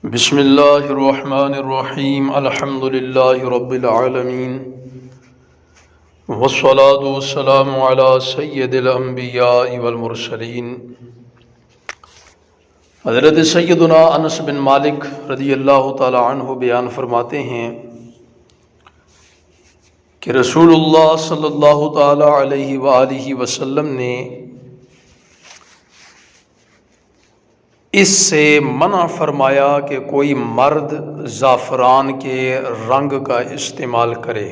بسم اللہ الرحمن الرحیم الحمد للہ رب العالمین والصلاة والسلام علی سید الانبیاء والمرسلین۔ حضرت سیدنا انس بن مالک رضی اللہ تعالی عنہ بیان فرماتے ہیں کہ رسول اللہ صلی اللہ تعالی علیہ وآلہ وسلم نے اس سے منع فرمایا کہ کوئی مرد زعفران کے رنگ کا استعمال کرے۔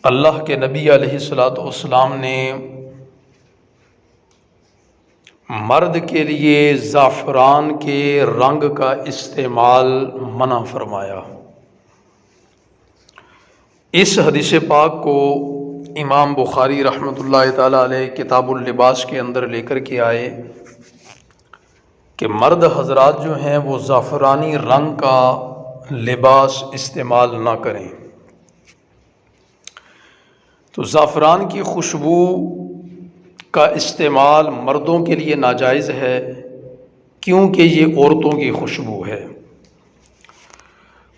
اللہ کے نبی علیہ الصلوۃ والسلام نے مرد کے لیے زعفران کے رنگ کا استعمال منع فرمایا۔ اس حدیث پاک کو امام بخاری رحمۃ اللہ تعالیٰ علیہ کتاب اللباس کے اندر لے کر کے آئے کہ مرد حضرات جو ہیں وہ زعفرانی رنگ کا لباس استعمال نہ کریں۔ تو زعفران کی خوشبو کا استعمال مردوں کے لیے ناجائز ہے کیونکہ یہ عورتوں کی خوشبو ہے،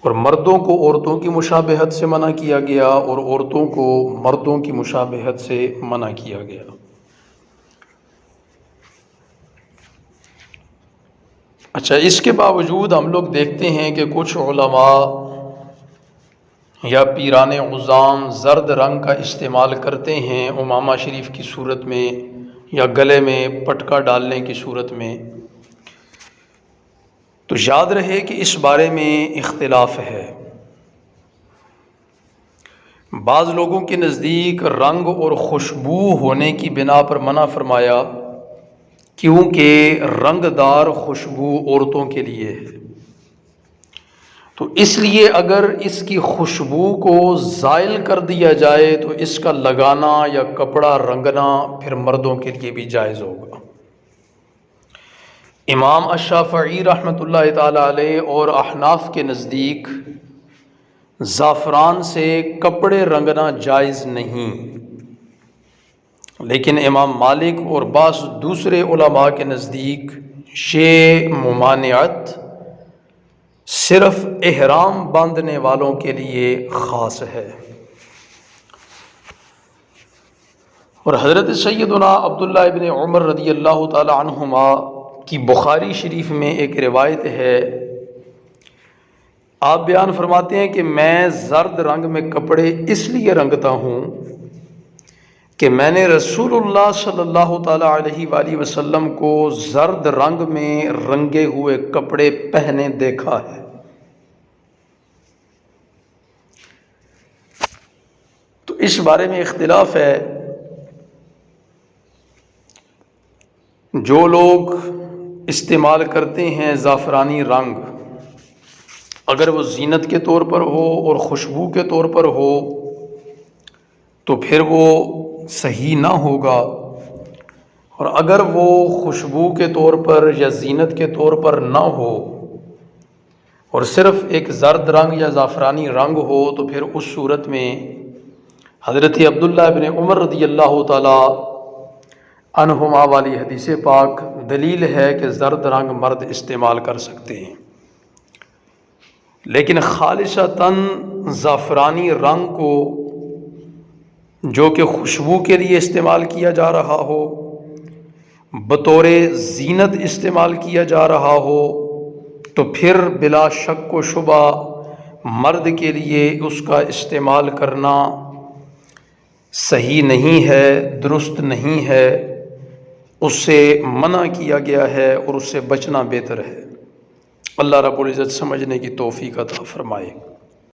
اور مردوں کو عورتوں کی مشابہت سے منع کیا گیا اور عورتوں کو مردوں کی مشابہت سے منع کیا گیا۔ اچھا، اس کے باوجود ہم لوگ دیکھتے ہیں کہ کچھ علماء یا پیران عظام زرد رنگ کا استعمال کرتے ہیں امامہ شریف کی صورت میں یا گلے میں پٹکا ڈالنے کی صورت میں۔ تو یاد رہے کہ اس بارے میں اختلاف ہے۔ بعض لوگوں کے نزدیک رنگ اور خوشبو ہونے کی بنا پر منع فرمایا کیونکہ رنگ دار خوشبو عورتوں کے لیے ہے، تو اس لیے اگر اس کی خوشبو کو زائل کر دیا جائے تو اس کا لگانا یا کپڑا رنگنا پھر مردوں کے لیے بھی جائز ہوگا۔ امام الشافعی رحمۃ اللہ تعالی علیہ اور احناف کے نزدیک زعفران سے کپڑے رنگنا جائز نہیں، لیکن امام مالک اور بعض دوسرے علماء کے نزدیک یہ ممانعت صرف احرام باندھنے والوں کے لیے خاص ہے۔ اور حضرت سیدنا عبداللہ ابن عمر رضی اللہ تعالی عنہما کی بخاری شریف میں ایک روایت ہے، آپ بیان فرماتے ہیں کہ میں زرد رنگ میں کپڑے اس لیے رنگتا ہوں کہ میں نے رسول اللہ صلی اللہ تعالی علیہ وآلہ وسلم کو زرد رنگ میں رنگے ہوئے کپڑے پہنے دیکھا ہے۔ تو اس بارے میں اختلاف ہے۔ جو لوگ استعمال کرتے ہیں زعفرانی رنگ، اگر وہ زینت کے طور پر ہو اور خوشبو کے طور پر ہو تو پھر وہ صحیح نہ ہوگا، اور اگر وہ خوشبو کے طور پر یا زینت کے طور پر نہ ہو اور صرف ایک زرد رنگ یا زعفرانی رنگ ہو تو پھر اس صورت میں حضرت عبداللہ بن عمر رضی اللہ تعالی عنہما والی حدیث پاک دلیل ہے کہ زرد رنگ مرد استعمال کر سکتے ہیں، لیکن خالصتاً زعفرانی رنگ کو جو کہ خوشبو کے لیے استعمال کیا جا رہا ہو، بطور زینت استعمال کیا جا رہا ہو، تو پھر بلا شک و شبہ مرد کے لیے اس کا استعمال کرنا صحیح نہیں ہے، درست نہیں ہے، اس سے منع کیا گیا ہے اور اس سے بچنا بہتر ہے۔ اللہ رب العزت سمجھنے کی توفیق عطا فرمائے۔